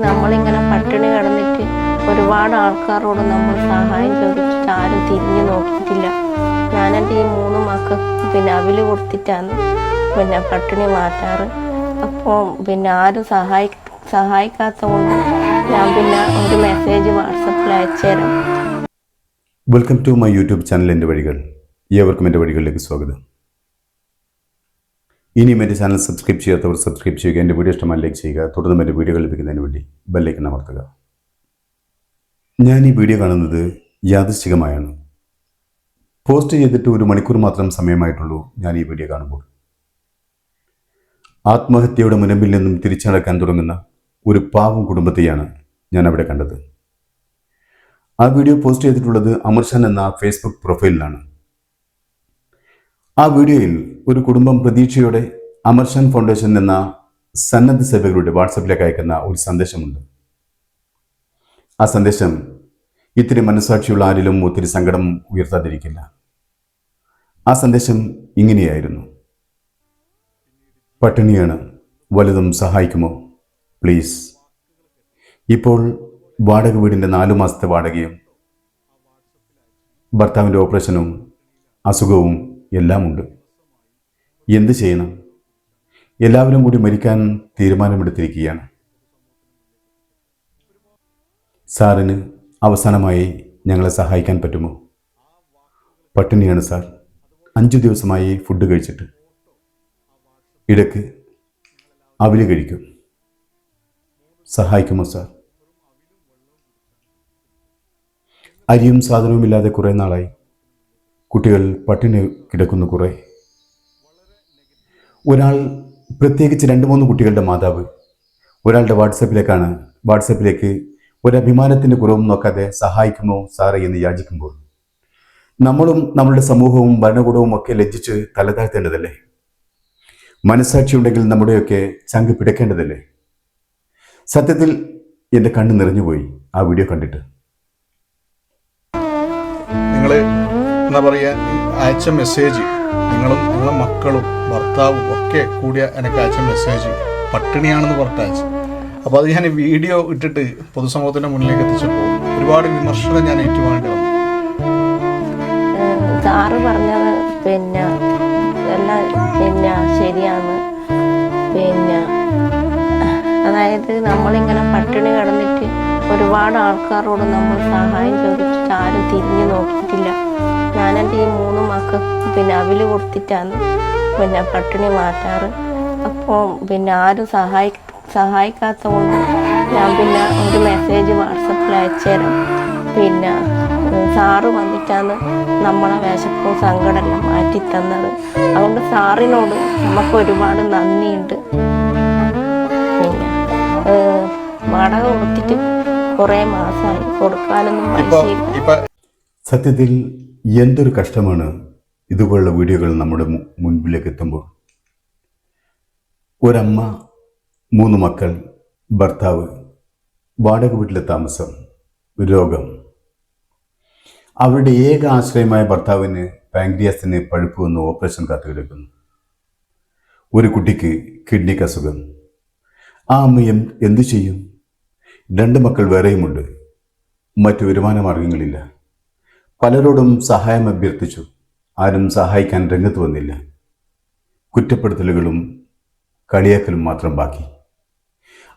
നമ്മളിങ്ങനെ പട്ടിണി കിടന്നിട്ട് ഒരുപാട് ആൾക്കാരോട് നമ്മൾ സഹായം ചോദിച്ചിട്ട് ആരും തിരിഞ്ഞു നോക്കിയിട്ടില്ല. ഞാനെൻ്റെ ഈ 3 മക്കൾക്ക് അവില് കൊടുത്തിട്ടാണ് പട്ടിണി മാറ്റാറ്. അപ്പോൾ ആരും സഹായിക്കാത്ത കൊണ്ട് ഞാൻ ഒരു മെസ്സേജ് വാട്സപ്പിൽ അയച്ചുതരാം. Welcome to my YouTube channel എൻ്റെ വഴികൾ. ഏവർക്കും എൻ്റെ വഴികളിലേക്ക് സ്വാഗതം. ഇനിയും എൻ്റെ ചാനൽ സബ്സ്ക്രൈബ് ചെയ്യാത്തവർ സബ്സ്ക്രൈബ് ചെയ്യുക, എൻ്റെ വീഡിയോ ഇഷ്ടമായി ലൈക്ക് ചെയ്യുക, തുടർന്നും എൻ്റെ വീഡിയോകൾ ലഭിക്കുന്നതിന് വേണ്ടി ബെല്ലൈക്കൺ അമർത്തുക. ഞാൻ ഈ വീഡിയോ കാണുന്നത് യാദൃശ്ചികമായാണ്. പോസ്റ്റ് ചെയ്തിട്ട് 1 മണിക്കൂർ മാത്രം സമയമായിട്ടുള്ളൂ ഞാൻ ഈ വീഡിയോ കാണുമ്പോൾ. ആത്മഹത്യയുടെ മുനമ്പിൽ നിന്നും തിരിച്ചടക്കാൻ തുടങ്ങുന്ന ഒരു പാവം കുടുംബത്തെയാണ് ഞാൻ അവിടെ കണ്ടത്. ആ വീഡിയോ പോസ്റ്റ് ചെയ്തിട്ടുള്ളത് അമർഷാൻ എന്ന ഫേസ്ബുക്ക് പ്രൊഫൈലിലാണ്. ആ വീഡിയോയിൽ ഒരു കുടുംബം പ്രതീക്ഷയോടെ അമർഷാൻ ഫൗണ്ടേഷൻ എന്ന സന്നദ്ധ സേവകരുടെ വാട്സപ്പിലേക്ക് അയക്കുന്ന ഒരു സന്ദേശമുണ്ട്. ആ സന്ദേശം ഇത്തിരി മനസ്സാക്ഷിയുള്ള ആരിലും ഒത്തിരി സങ്കടം ഉയർത്താതിരിക്കില്ല. ആ സന്ദേശം ഇങ്ങനെയായിരുന്നു: പട്ടിണിയാണ്, വലുതും സഹായിക്കുമോ പ്ലീസ്. ഇപ്പോൾ വാടക വീടിൻ്റെ 4 മാസത്തെ വാടകയും ഭർത്താവിൻ്റെ ഓപ്പറേഷനും അസുഖവും എല്ലാം ഉണ്ട്. എന്ത് ചെയ്യണം? എല്ലാവരും കൂടി മരിക്കാൻ തീരുമാനമെടുത്തിരിക്കുകയാണ്. സാറിന് അവസാനമായി ഞങ്ങളെ സഹായിക്കാൻ പറ്റുമോ? പട്ടിണിയാണ് സാർ, 5 ദിവസമായി ഫുഡ് കഴിച്ചിട്ട്. ഇടയ്ക്ക് അവില് കഴിക്കും. സഹായിക്കുമോ സാർ? അരിയും സാധനവും ഇല്ലാതെ കുറേ നാളായി. കുട്ടികൾ പട്ടിണി കിടക്കുന്നു കുറേ. ഒരാൾ, പ്രത്യേകിച്ച് 2-3 കുട്ടികളുടെ മാതാവ്, ഒരാളുടെ വാട്സപ്പിലേക്ക് ഒരഭിമാനത്തിൻ്റെ കുറവും നോക്കാതെ സഹായിക്കുമോ സാറേ എന്ന് യാചിക്കുമ്പോൾ നമ്മളും നമ്മളുടെ സമൂഹവും ഭരണകൂടവും ഒക്കെ ലജ്ജിച്ച് തലതാഴ്ത്തേണ്ടതല്ലേ? മനസ്സാക്ഷിയുണ്ടെങ്കിൽ നമ്മുടെയൊക്കെ ചങ്ക് പിടക്കേണ്ടതല്ലേ? സത്യത്തിൽ എൻ്റെ കണ്ണ് നിറഞ്ഞുപോയി ആ വീഡിയോ കണ്ടിട്ട്. നിങ്ങൾ എന്താ പറയുക, അയച്ച മെസ്സേജ്, നിങ്ങളും നിങ്ങളെ മക്കളും ഭർത്താവും ഒക്കെ കൂടി എനിക്ക് അയച്ച മെസ്സേജ് പട്ടിണിയാണെന്ന് പറഞ്ഞിട്ട് അയച്ചു. അപ്പോൾ അത് ഞാൻ വീഡിയോ ഇട്ടിട്ട് പൊതുസമൂഹത്തിൻ്റെ മുന്നിലേക്ക് എത്തിച്ചപ്പോൾ ഒരുപാട് വിമർശനം ഞാൻ ഏറ്റുവാങ്ങേണ്ടി വന്നു. സാറ് പറഞ്ഞത് എല്ലാം ശരിയാണ്. അതായത് നമ്മളിങ്ങനെ പട്ടിണി കിടന്നിട്ട് ഒരുപാട് ആൾക്കാരോട് നമ്മൾ സഹായം ചോദിച്ചിട്ട് ആരും തിരിഞ്ഞു നോക്കിയിട്ടില്ല. ഞാനെൻ്റെ ഈ 3 മക്കൾക്ക് അവില് കൊടുത്തിട്ടാണ് പട്ടിണി മാറ്റാറ്. അപ്പോൾ ആരും സഹായിക്കാത്ത കൊണ്ട് ഞാൻ ഒരു മെസ്സേജ് വാട്സപ്പിൽ അയച്ചുതരാം. സാറ് വന്നിട്ടാണ് നമ്മളെ വിശപ്പും സങ്കടമെല്ലാം മാറ്റി തന്നത്. അതുകൊണ്ട് സാറിനോട് നമുക്ക് ഒരുപാട് നന്ദിയുണ്ട്. വാടക കൊടുത്തിട്ട് കുറേ മാസമായി, കൊടുക്കാനൊന്നും പൈസ. സത്യത്തിൽ എന്തൊരു കഷ്ടമാണ് ഇതുപോലുള്ള വീഡിയോകൾ നമ്മുടെ മുൻപിലേക്ക് എത്തുമ്പോൾ. ഒരമ്മ, 3 മക്കൾ, ഭർത്താവ്, വാടക വീട്ടിലെ താമസം, രോഗം. അവരുടെ ഏക ആശ്രയമായ ഭർത്താവിന് പാങ്ക്രിയാസിന് പഴുപ്പ് വന്ന് ഓപ്പറേഷൻ കാത്തുകിടക്കുന്നു. ഒരു കുട്ടിക്ക് കിഡ്നിക്ക് അസുഖം. ആ അമ്മയും എന്തു ചെയ്യും? 2 മക്കൾ വേറെയുമുണ്ട്. മറ്റു വരുമാന മാർഗങ്ങളില്ല. പലരോടും സഹായം അഭ്യർത്ഥിച്ചു. ആരും സഹായിക്കാൻ രംഗത്ത് വന്നില്ല. കുറ്റപ്പെടുത്തലുകളും കളിയാക്കലും മാത്രം ബാക്കി.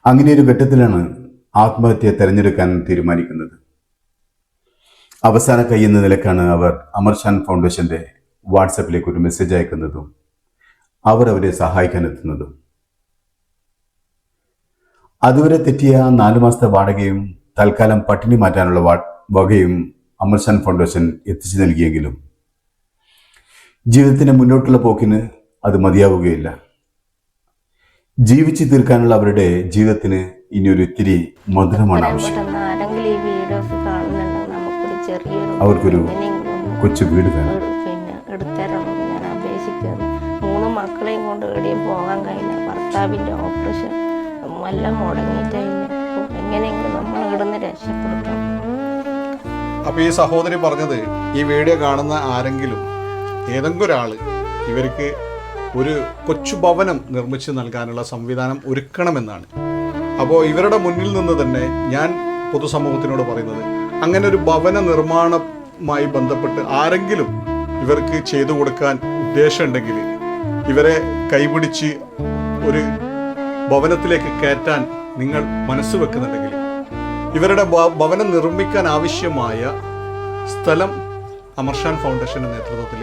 അങ്ങനെയൊരു ഘട്ടത്തിലാണ് ആത്മഹത്യ തിരഞ്ഞെടുക്കാൻ തീരുമാനിക്കുന്നത്. അവസാന കൈ എന്ന നിലക്കാണ് അവർ അമർഷാൻ ഫൗണ്ടേഷൻ്റെ വാട്സപ്പിലേക്ക് ഒരു മെസ്സേജ് അയക്കുന്നതും അവരെ സഹായിക്കാൻ എത്തുന്നതും. അതുവരെ തെറ്റിയ 4 മാസത്തെ വാടകയും തൽക്കാലം പട്ടിണി മാറ്റാനുള്ള വകയും അമർഷാൻ ഫൗണ്ടേഷൻ എത്തിച്ചു നൽകിയെങ്കിലും ജീവിതത്തിന് മുന്നോട്ടുള്ള പോക്കിന് അത് മതിയാവുകയില്ല. ജീവിച്ചു തീർക്കാനുള്ള അവരുടെ ജീവിതത്തിന് ഇനിയൊരു ഇത്തിരി മധുരമാണ് ആവശ്യം. അവർക്കൊരു കൊച്ചു വീട് വേണം. ഞാൻ അപേക്ഷിക്കുന്നു. 3 മക്കളെയും കൊണ്ട് എവിടെയും പോകാൻ കഴിയില്ല. ഭർത്താവിൻ്റെ ഓപ്പറേഷൻ എല്ലാം മുടങ്ങിയിട്ടായിരുന്നു. എങ്ങനെയെങ്കിലും നമ്മൾ ഇവിടുന്ന് രക്ഷപ്പെടുത്തണം. അപ്പോൾ ഈ സഹോദരി പറഞ്ഞത്, ഈ വീഡിയോ കാണുന്ന ആരെങ്കിലും, ഏതെങ്കിലും ഒരാൾ ഇവർക്ക് ഒരു കൊച്ചു ഭവനം നിർമ്മിച്ച് നൽകാനുള്ള സംവിധാനം ഒരുക്കണമെന്നാണ്. അപ്പോൾ ഇവരുടെ മുന്നിൽ നിന്ന് തന്നെ ഞാൻ പൊതുസമൂഹത്തിനോട് പറയുന്നത്, അങ്ങനെ ഒരു ഭവന നിർമ്മാണവുമായി ബന്ധപ്പെട്ട് ആരെങ്കിലും ഇവർക്ക് ചെയ്തു കൊടുക്കാൻ ഉദ്ദേശമുണ്ടെങ്കിൽ, ഇവരെ കൈപിടിച്ച് ഒരു ഭവനത്തിലേക്ക് കയറ്റാൻ നിങ്ങൾ മനസ്സ് വെക്കുന്നുണ്ടെങ്കിൽ, ഇവരുടെ ഭവനം നിർമ്മിക്കാൻ ആവശ്യമായ സ്ഥലം അമർഷാൻ ഫൗണ്ടേഷൻ്റെ നേതൃത്വത്തിൽ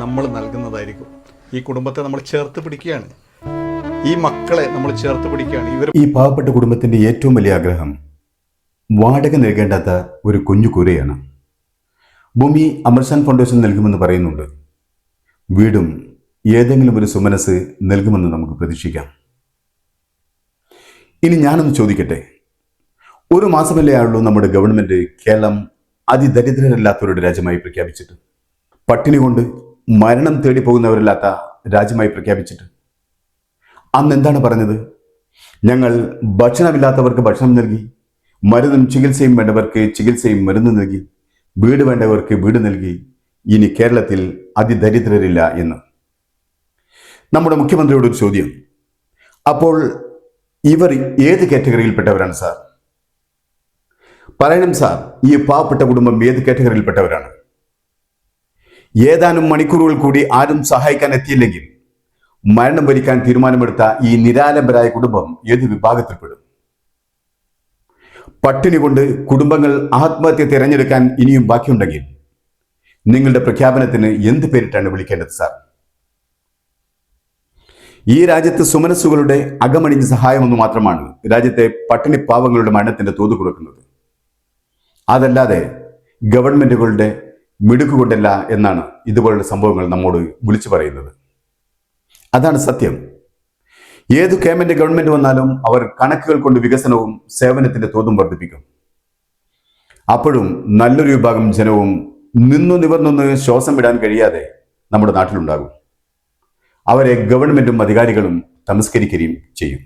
നമ്മൾ നൽകുന്നതായിരിക്കും. ഈ കുടുംബത്തെ നമ്മൾ ചേർത്ത് പിടിക്കുകയാണ്, ഈ മക്കളെ നമ്മൾ ചേർത്ത് പിടിക്കുകയാണ്. ഈ പാവപ്പെട്ട കുടുംബത്തിൻ്റെ ഏറ്റവും വലിയ ആഗ്രഹം വാടക നൽകേണ്ടാത്ത ഒരു കുഞ്ഞു കൂരയാണ്. ഭൂമി അമർഷാൻ ഫൗണ്ടേഷൻ നൽകുമെന്ന് പറയുന്നുണ്ട്. വീടും ഏതെങ്കിലും ഒരു സുമനസ് നൽകുമെന്ന് നമുക്ക് പ്രതീക്ഷിക്കാം. ഇനി ഞാനൊന്ന് ചോദിക്കട്ടെ, ഒരു മാസമല്ലേ ആയുള്ളൂ നമ്മുടെ ഗവൺമെന്റ് കേരളം അതിദരിദ്രരല്ലാത്തവരുടെ രാജ്യമായി പ്രഖ്യാപിച്ചിട്ട്, പട്ടിണി കൊണ്ട് മരണം തേടി പോകുന്നവരില്ലാത്ത രാജ്യമായി പ്രഖ്യാപിച്ചിട്ട്. അന്ന് എന്താണ് പറഞ്ഞത്? ഞങ്ങൾ ഭക്ഷണമില്ലാത്തവർക്ക് ഭക്ഷണം നൽകി, മരുന്നും ചികിത്സയും വേണ്ടവർക്ക് ചികിത്സയും മരുന്ന് നൽകി, വീട് വേണ്ടവർക്ക് വീട് നൽകി, ഇനി കേരളത്തിൽ അതിദരിദ്രരില്ല എന്ന്. നമ്മുടെ മുഖ്യമന്ത്രിയോട് ഒരു ചോദ്യം, അപ്പോൾ ഇവർ ഏത് കാറ്റഗറിയിൽപ്പെട്ടവരാണ് സാർ? പറയണം സാർ, ഈ പാവപ്പെട്ട കുടുംബം ഏത് കാറ്റഗറിയിൽപ്പെട്ടവരാണ്? ഏതാനും മണിക്കൂറുകൾ കൂടി ആരും സഹായിക്കാൻ എത്തിയില്ലെങ്കിൽ മരണം വരിക്കാൻ തീരുമാനമെടുത്ത ഈ നിരാലംബരായ കുടുംബം ഏത് വിഭാഗത്തിൽപ്പെടും? പട്ടിണി കൊണ്ട് കുടുംബങ്ങൾ ആത്മഹത്യ തിരഞ്ഞെടുക്കാൻ ഇനിയും ബാക്കിയുണ്ടെങ്കിൽ നിങ്ങളുടെ പ്രഖ്യാപനത്തിന് എന്ത് പേരിട്ടാണ് വിളിക്കേണ്ടത് സാർ? ഈ രാജ്യത്ത് സുമനസ്സുകളുടെ അകമണിഞ്ഞ സഹായമൊന്നു മാത്രമാണ് രാജ്യത്തെ പട്ടിണി പാവങ്ങളുടെ മരണത്തിന്റെ തോത് കൊടുക്കുന്നത്. അതല്ലാതെ ഗവൺമെന്റുകളുടെ മിടുക്കുകൊണ്ടല്ല എന്നാണ് ഇതുപോലുള്ള സംഭവങ്ങൾ നമ്മോട് വിളിച്ചു പറയുന്നത്. അതാണ് സത്യം. ഏതു കേമന്റെ ഗവൺമെന്റ് വന്നാലും അവർ കണക്കുകൾ കൊണ്ട് വികസനവും സേവനത്തിന്റെ തോതും വർദ്ധിപ്പിക്കും. അപ്പോഴും നല്ലൊരു വിഭാഗം ജനവും നിന്നു നിവർന്നൊന്ന് ശ്വാസം വിടാൻ കഴിയാതെ നമ്മുടെ നാട്ടിലുണ്ടാകും. അവരെ ഗവൺമെന്റും അധികാരികളും തമസ്കരിക്കുകയും ചെയ്യും.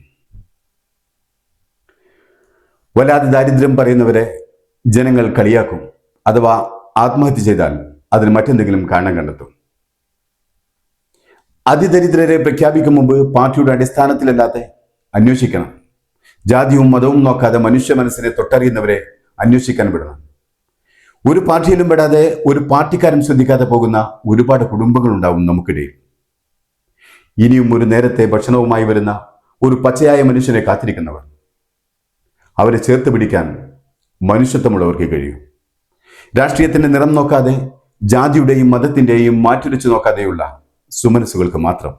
വല്ലാതെ ദാരിദ്ര്യം പറയുന്നവരെ ജനങ്ങൾ കളിയാക്കും, അഥവാ ആത്മഹത്യ ചെയ്താൽ അതിന് മറ്റെന്തെങ്കിലും കാരണം കണ്ടെത്തും. അതിദരിദ്രരെ പ്രഖ്യാപിക്കും മുമ്പ് പാർട്ടിയുടെ അടിസ്ഥാനത്തിലല്ലാതെ അന്വേഷിക്കണം. ജാതിയും മതവും നോക്കാതെ മനുഷ്യ മനസ്സിനെ തൊട്ടറിയുന്നവരെ അന്വേഷിക്കാൻ വിടണം. ഒരു പാർട്ടിയിലും പെടാതെ ഒരു പാർട്ടിക്കാരും ശ്രദ്ധിക്കാതെ പോകുന്ന ഒരുപാട് കുടുംബങ്ങളുണ്ടാവും നമുക്കിടയിൽ. ഇനിയും ഒരു നേരത്തെ ഭക്ഷണവുമായി വരുന്ന ഒരു പച്ചയായ മനുഷ്യനെ കാത്തിരിക്കുന്നവർ, അവരെ ചേർത്ത് പിടിക്കാൻ മനുഷ്യത്വമുള്ളവർക്ക് കഴിയും. രാഷ്ട്രീയത്തിന്റെ നിറം നോക്കാതെ, ജാതിയുടെയും മതത്തിന്റെയും മാറ്റുരച്ചു നോക്കാതെയുള്ള സുമനസ്സുകൾക്ക് മാത്രം.